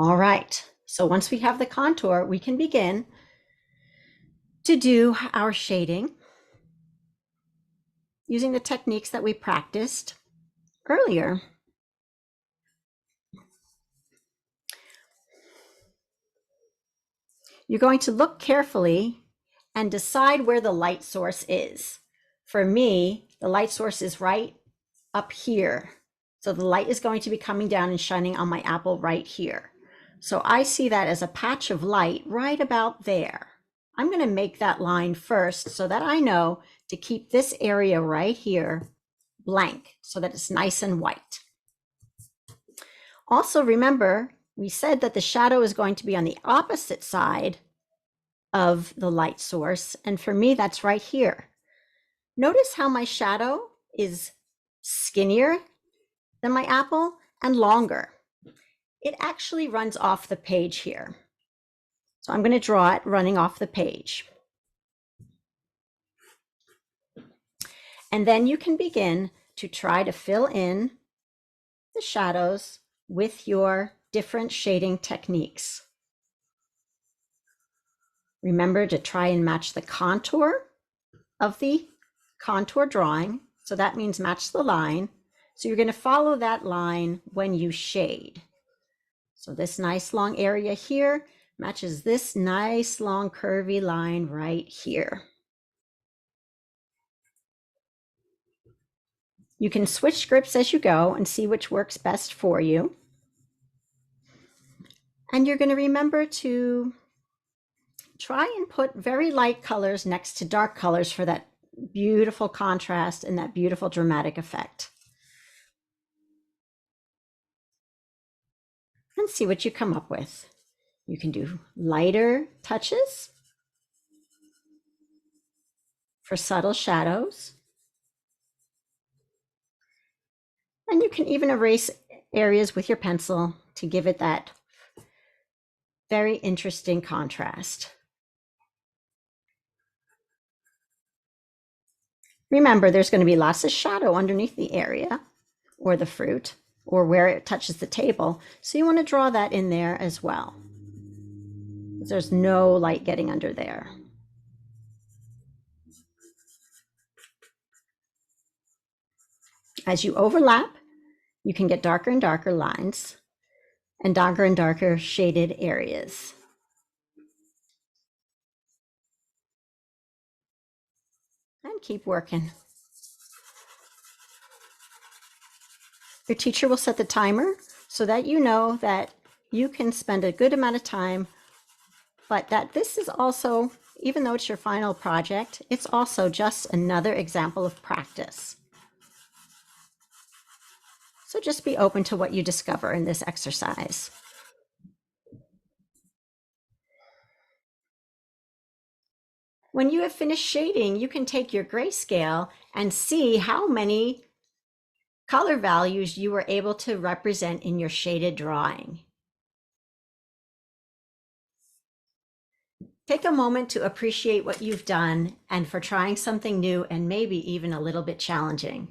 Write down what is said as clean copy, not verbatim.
All right, so once we have the contour, we can begin to do our shading using the techniques that we practiced earlier. You're going to look carefully and decide where the light source is. For me, the light source is right up here. So the light is going to be coming down and shining on my apple right here. So I see that as a patch of light right about there. I'm going to make that line first so that I know to keep this area right here blank so that it's nice and white. Also remember, we said that the shadow is going to be on the opposite side of the light source. And for me, that's right here. Notice how my shadow is skinnier than my apple and longer. It actually runs off the page here. So I'm going to draw it running off the page. And then you can begin to try to fill in the shadows with your different shading techniques. Remember to try and match the contour of the contour drawing. So that means match the line. So you're going to follow that line when you shade. So this nice long area here matches this nice long curvy line right here. You can switch grips as you go and see which works best for you. And you're going to remember to try and put very light colors next to dark colors for that beautiful contrast and that beautiful dramatic effect. And see what you come up with. You can do lighter touches for subtle shadows. And you can even erase areas with your pencil to give it that very interesting contrast. Remember, there's going to be lots of shadow underneath the area or the fruit or where it touches the table. So you want to draw that in there as well. There's no light getting under there. As you overlap, you can get darker and darker lines and darker shaded areas. And keep working. Your teacher will set the timer so that you know that you can spend a good amount of time, but that this is also, even though it's your final project, it's also just another example of practice. So just be open to what you discover in this exercise. When you have finished shading, you can take your grayscale and see how many color values you were able to represent in your shaded drawing. Take a moment to appreciate what you've done and for trying something new and maybe even a little bit challenging.